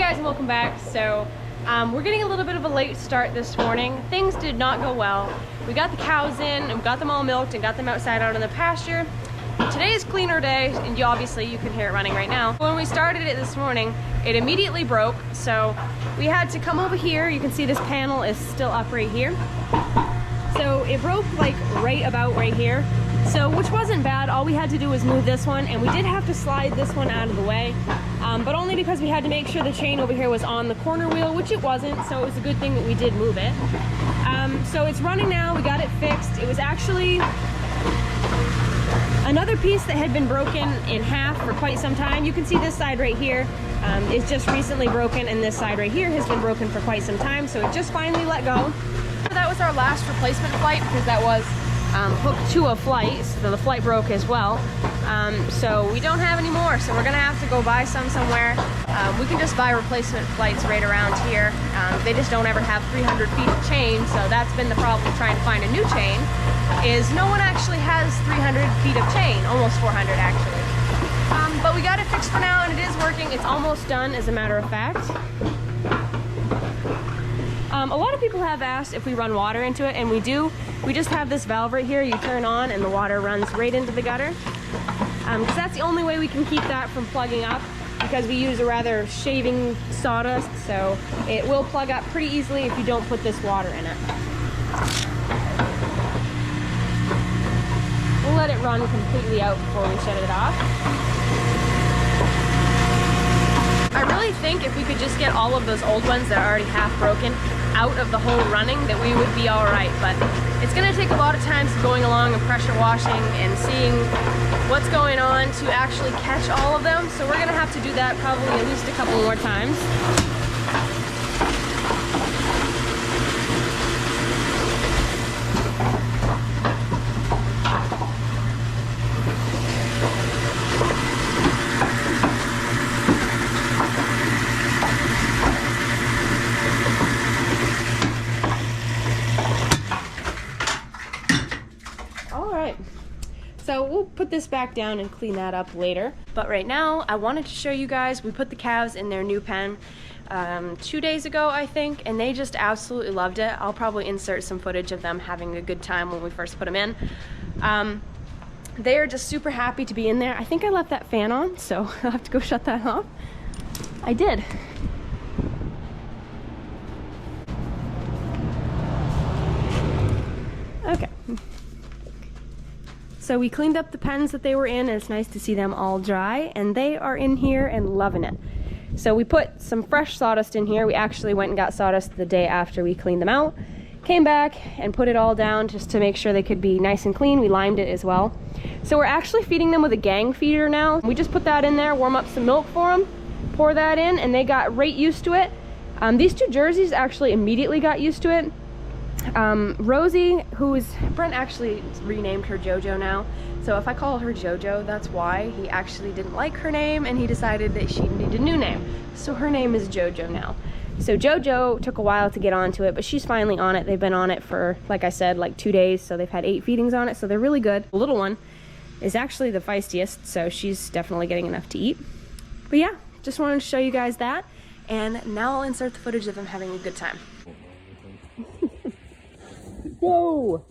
guys, and welcome back. So we're getting a little bit of a late start this morning. Things did not go well. We got the cows in and got them all milked and got them outside out in the pasture. Today is cleaner day, and obviously you can hear it running right now. When we started it this morning, it immediately broke, so we had to come over here. You can see this panel is still up right here. So it broke like right about right here. So, which wasn't bad. All we had to do was move this one, and we did have to slide this one out of the way, but only because we had to make sure the chain over here was on the corner wheel, which it wasn't, so it was a good thing that we did move it. So it's running now. We got it fixed. It was actually another piece that had been broken in half for quite some time. You can see this side right here is just recently broken, and this side right here has been broken for quite some time, so it just finally let go. That was our last replacement flight, because that was hooked to a flight, so the flight broke as well. So we don't have any more, so we're gonna have to go buy some somewhere. We can just buy replacement flights right around here. They just don't ever have 300 feet of chain, so that's been the problem trying to find a new chain, is no one actually has 300 feet of chain, almost 400 actually. But we got it fixed for now, and it is working. It's almost done, as a matter of fact. A lot of people have asked if we run water into it, and we do. We just have this valve right here you turn on, and the water runs right into the gutter. Because that's the only way we can keep that from plugging up, because we use a rather shaving sawdust, so it will plug up pretty easily if you don't put this water in it. We'll let it run completely out before we shut it off. I really think if we could just get all of those old ones that are already half broken out of the whole running, that we would be all right, but it's going to take a lot of times going along and pressure washing and seeing what's going on to actually catch all of them, so we're going to have to do that probably at least a couple more times. So we'll put this back down and clean that up later. But right now, I wanted to show you guys, we put the calves in their new pen 2 days ago, I think, and they just absolutely loved it. I'll probably insert some footage of them having a good time when we first put them in. They are just super happy to be in there. I think I left that fan on, so I'll have to go shut that off. I did. Okay. So we cleaned up the pens that they were in, and it's nice to see them all dry, and they are in here and loving it. So we put some fresh sawdust in here. We actually went and got sawdust the day after we cleaned them out. Came back and put it all down just to make sure they could be nice and clean. We limed it as well. So we're actually feeding them with a gang feeder now. We just put that in there, warm up some milk for them, pour that in, and they got right used to it. These two Jerseys actually immediately got used to it. Rosie, Brent actually renamed her Jojo now, so if I call her Jojo, that's why. He actually didn't like her name, and he decided that she needed a new name, so her name is Jojo now. So Jojo took a while to get onto it, but she's finally on it. They've been on it for, like I said, like 2 days, so they've had 8 feedings on it, so they're really good. The little one is actually the feistiest, so she's definitely getting enough to eat. But yeah, just wanted to show you guys that, and now I'll insert the footage of them having a good time. Whoa!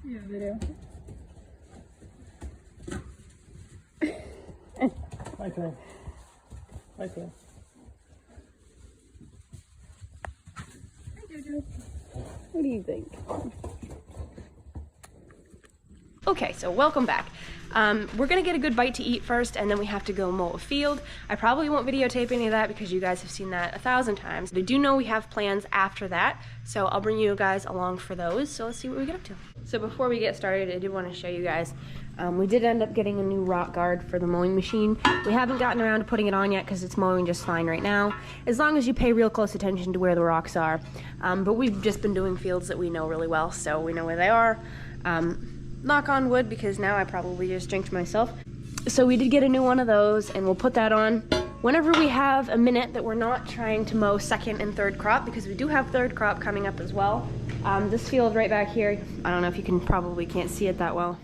Yeah, they do. Hi, Clay. Hi, Clay. Hi, Jojo. What do you think? Okay, so welcome back. We're gonna get a good bite to eat first, and then we have to go mow a field. I probably won't videotape any of that because you guys have seen that 1,000 times. But I do know we have plans after that, so I'll bring you guys along for those. So let's see what we get up to. So before we get started, I did want to show you guys, we did end up getting a new rock guard for the mowing machine. We haven't gotten around to putting it on yet because it's mowing just fine right now, as long as you pay real close attention to where the rocks are. But we've just been doing fields that we know really well, so we know where they are. Knock on wood, because now I probably just jinxed myself. So we did get a new one of those, and we'll put that on whenever we have a minute that we're not trying to mow second and third crop, because we do have third crop coming up as well. This field right back here, I don't know if you can, probably can't see it that well.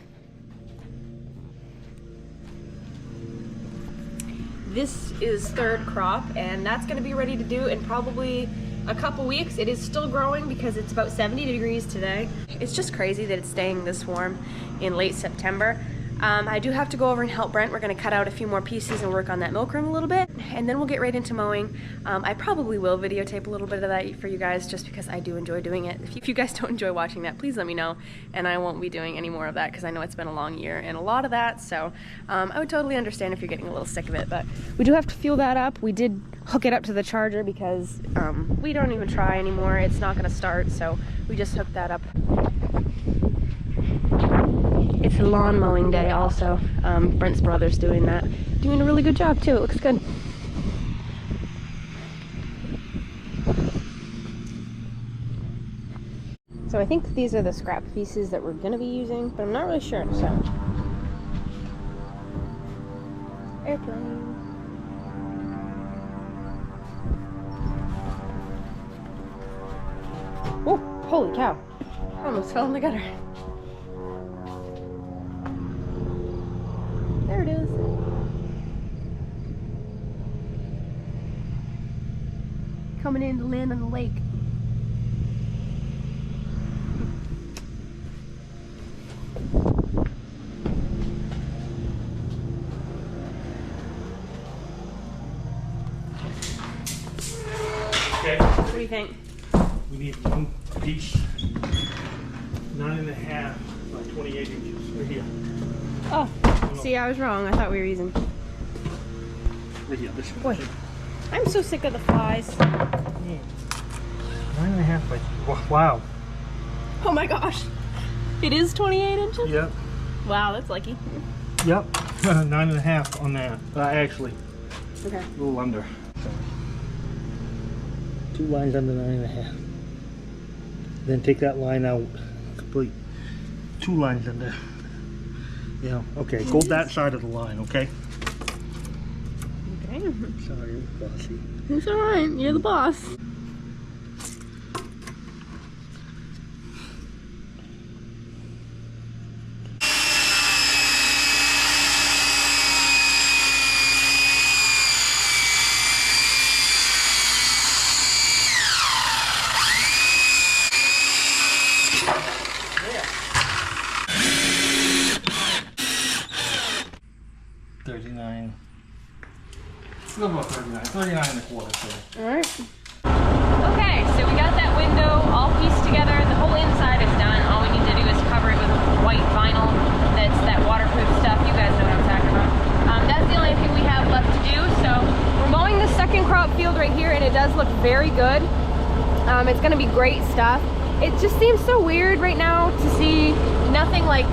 This is third crop, and that's gonna be ready to do in probably a couple weeks. It is still growing because it's about 70 degrees today. It's just crazy that it's staying this warm in late September. I do have to go over and help Brent. We're gonna cut out a few more pieces and work on that milk room a little bit, and then we'll get right into mowing. I probably will videotape a little bit of that for you guys just because I do enjoy doing it. If you guys don't enjoy watching that, please let me know, and I won't be doing any more of that because I know it's been a long year and a lot of that, so I would totally understand if you're getting a little sick of it, but we do have to fuel that up. We did hook it up to the charger because we don't even try anymore. It's not gonna start, so we just hooked that up. It's lawn mowing day also. Brent's brother's doing that. Doing a really good job too, it looks good. So I think these are the scrap pieces that we're gonna be using, but I'm not really sure, so. Airplane. Oh, holy cow. I almost fell in the gutter. There it is. Coming in to land on the lake. Okay. What do you think? We need one piece, 9.5 by 28 inches right here. Oh, see, I was wrong. I thought we were using. Right here, this Boy, I'm so sick of the flies. 9.5 by, wow. Oh my gosh. It is 28 inches? Yep, Wow, that's lucky. yep, 9.5 on that, actually, Okay. a little under. So, 2 lines under 9.5. Then take that line out, complete. 2 lines under. Yeah, okay, go that side of the line, okay? Okay. Sorry, bossy. It's alright. You're the boss. A little about 39 and a quarter, so. Alright. Okay, so we got that window all pieced together. The whole inside is done. All we need to do is cover it with white vinyl. That's that waterproof stuff. You guys know what I'm talking about. That's the only thing we have left to do. So we're mowing the second crop field right here, and it does look very good. It's going to be great stuff. It just seems so weird right now to see nothing like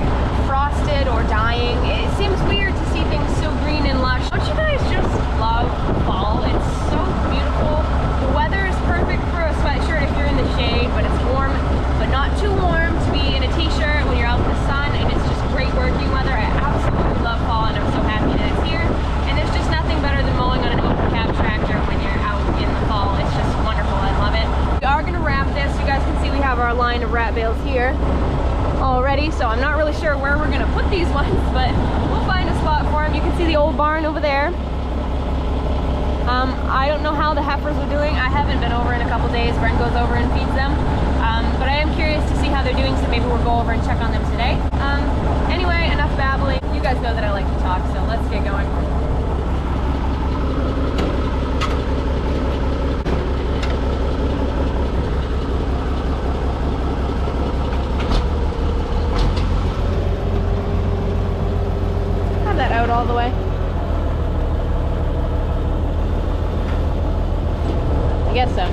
frosted or dying. It seems weird to see things so green and lush. Don't you guys just love fall? It's so beautiful. The weather is perfect for a sweatshirt if you're in the shade, but it's warm, but not too warm to be in a t-shirt when you're out in the sun, and it's just great working weather. I absolutely love fall, and I'm so happy that it's here. And there's just nothing better than mowing on an open cab tractor when you're out in the fall. It's just wonderful. I love it. We are going to wrap this. You guys can see we have our line of rat bales here already, so I'm not really sure where we're gonna put these ones, but we'll find a spot for them. You can see the old barn over there. I don't know how the heifers are doing. I haven't been over in a couple days. Brent goes over and feeds them, but I am curious to see how they're doing, so maybe we'll go over and check on them today. Anyway, enough babbling. You guys know that I like to talk, so let's get going. That out all the way. I guess so.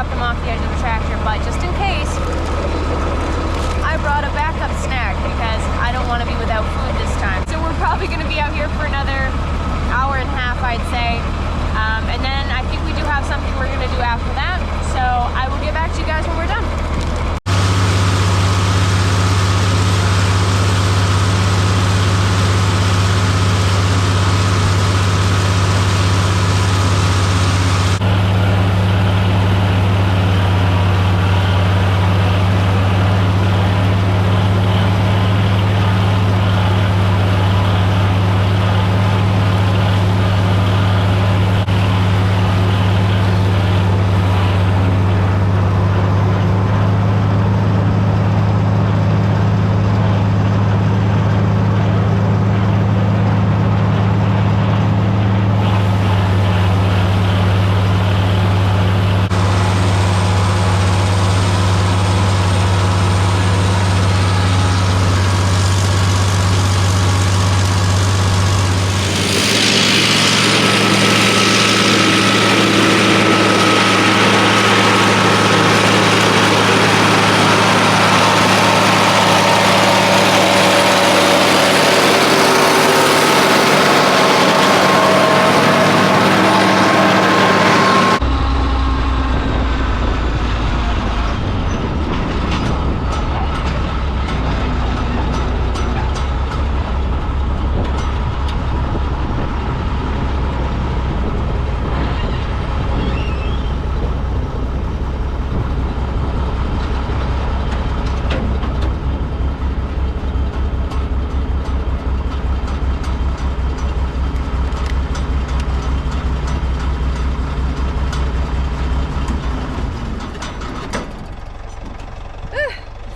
drop them off the edge of the tractor, but just in case, I brought a backup snack because I don't want to be without food this time. So we're probably going to be out here for another hour and a half, I'd say. And then I think we do have something we're going to do after that. So I will get back to you guys when we're done.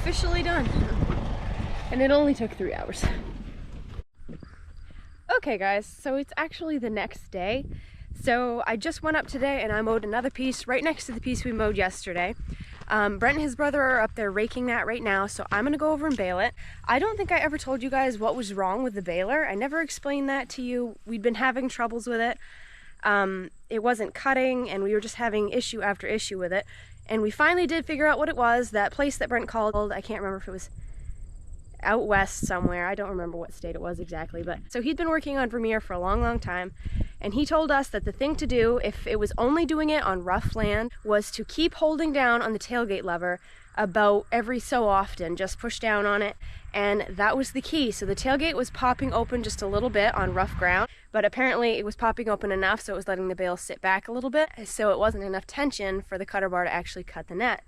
Officially done. And it only took 3 hours. Okay guys, so it's actually the next day. So I just went up today and I mowed another piece right next to the piece we mowed yesterday. Brent and his brother are up there raking that right now, so I'm gonna go over and bale it. I don't think I ever told you guys what was wrong with the baler. I never explained that to you. We'd been having troubles with it. It wasn't cutting and we were just having issue after issue with it. And we finally did figure out what it was. That place that Brent called, I can't remember if it was out west somewhere. I don't remember what state it was exactly, but so he'd been working on Vermeer for a long time, and he told us that the thing to do if it was only doing it on rough land was to keep holding down on the tailgate lever about every so often, just push down on it, and that was the key. So the tailgate was popping open just a little bit on rough ground, but apparently it was popping open enough so it was letting the bale sit back a little bit, so it wasn't enough tension for the cutter bar to actually cut the net.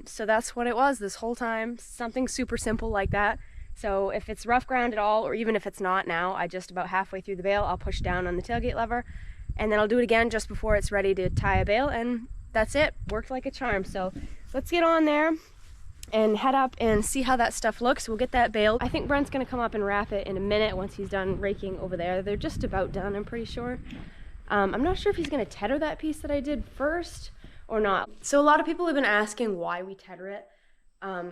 So that's what it was this whole time, something super simple like that. So if it's rough ground at all, or even if it's not now, I just about halfway through the bale, I'll push down on the tailgate lever, and then I'll do it again just before it's ready to tie a bale, and that's it. Worked like a charm. So let's get on there and head up and see how that stuff looks. We'll get that baled. I think Brent's gonna come up and wrap it in a minute once he's done raking over there. They're just about done, I'm pretty sure. I'm not sure if he's gonna tether that piece that I did first or not. So a lot of people have been asking why we tether it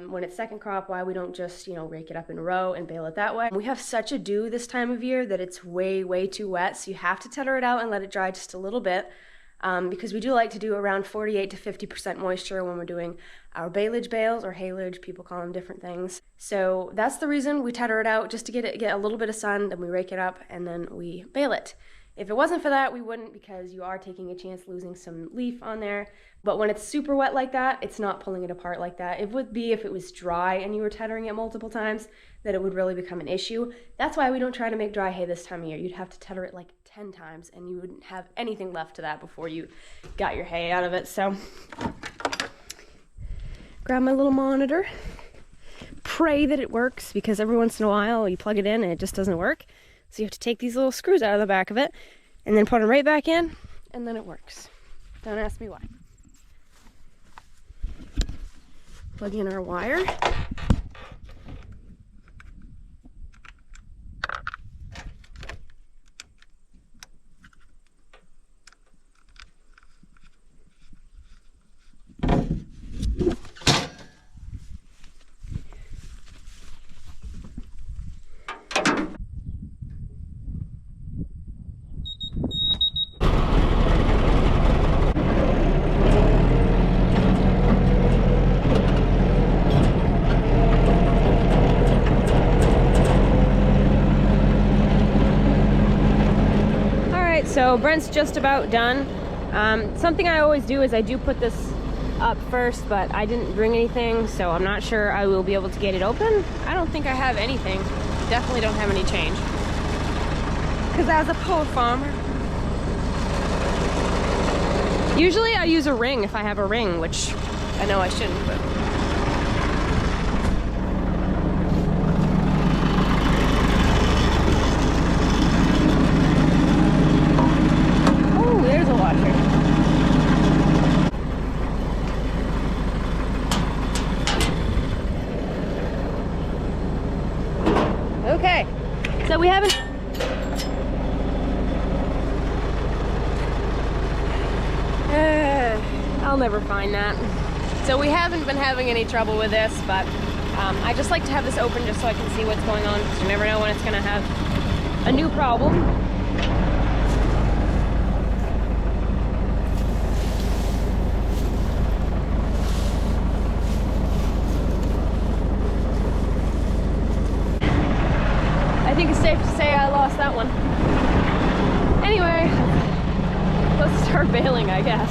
when it's second crop, why we don't just, you know, rake it up in a row and bale it that way. We have such a dew this time of year that it's way too wet, so you have to tether it out and let it dry just a little bit. Because we do like to do around 48 to 50% moisture when we're doing our baleage bales, or haylage, people call them different things. So that's the reason we tether it out, just to get a little bit of sun, then we rake it up and then we bale it. If it wasn't for that, we wouldn't, because you are taking a chance losing some leaf on there. But when it's super wet like that, it's not pulling it apart like that. It would be if it was dry and you were tethering it multiple times, that it would really become an issue. That's why we don't try to make dry hay this time of year. You'd have to tether it like 10 times and you wouldn't have anything left to that before you got your hay out of it. So grab my little monitor, pray that it works, because every once in a while you plug it in and it just doesn't work. So you have to take these little screws out of the back of it and then put them right back in, and then it works. Don't ask me why. Plug in our wire. So Brent's just about done. Something I always do is I do put this up first, but I didn't bring anything, so I'm not sure I will be able to get it open. I don't think I have anything. Definitely don't have any change. Because as a poor farmer, usually I use a ring if I have a ring, which I know I shouldn't, but. Oh, there's a washer. Okay, so we haven't. I'll never find that. So we haven't been having any trouble with this, but I just like to have this open just so I can see what's going on, because you never know when it's going to have a new problem. I think it's safe to say I lost that one. Anyway, let's start bailing, I guess.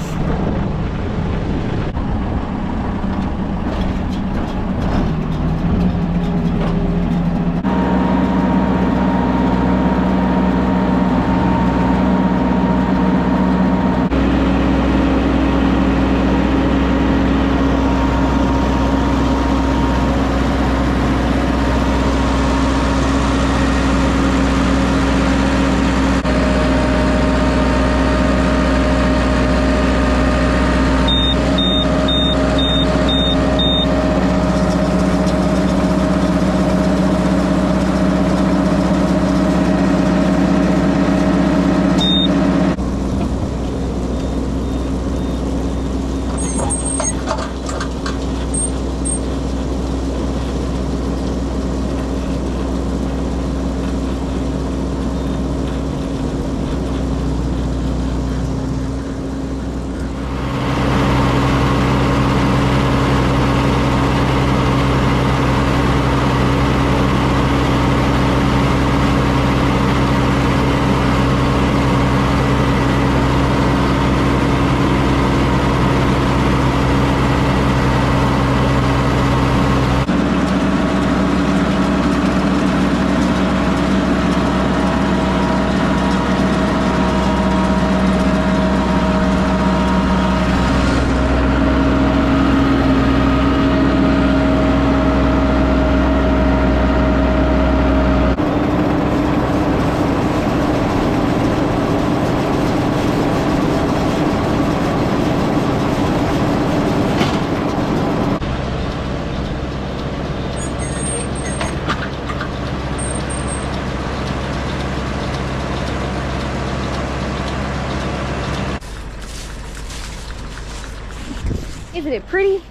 Isn't it pretty?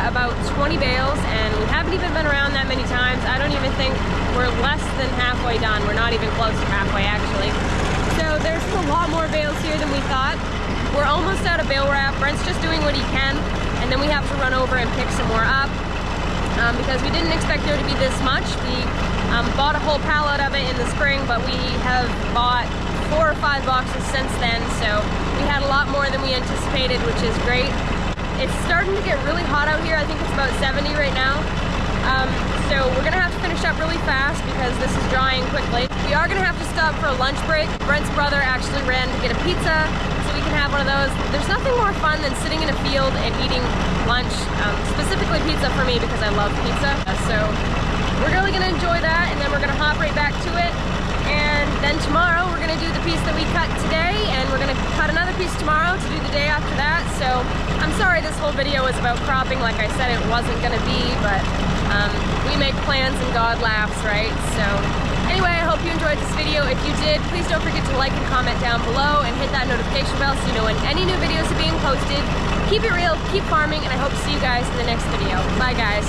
About 20 bales, and we haven't even been around that many times. I don't even think we're less than halfway done. We're not even close to halfway, actually. So there's a lot more bales here than we thought. We're almost out of bale wrap. Brent's just doing what he can, and then we have to run over and pick some more up because we didn't expect there to be this much. We bought a whole pallet of it in the spring, but we have bought 4 or 5 boxes since then, so we had a lot more than we anticipated, which is great. It's starting to get really hot out here. I think it's about 70 right now. So we're gonna have to finish up really fast because this is drying quickly. We are gonna have to stop for a lunch break. Brent's brother actually ran to get a pizza, so we can have one of those. There's nothing more fun than sitting in a field and eating lunch, specifically pizza for me because I love pizza. So we're really gonna enjoy that, and then we're gonna hop right back to it. And then tomorrow we're gonna do the piece that we cut today, and we're gonna cut another piece tomorrow to do the day after that. So I'm sorry this whole video was about cropping like I said it wasn't gonna be, but we make plans and God laughs, right? So anyway, I hope you enjoyed this video. If you did, please don't forget to like and comment down below and hit that notification bell so you know when any new videos are being posted. Keep it real, keep farming, and I hope to see you guys in the next video. Bye guys.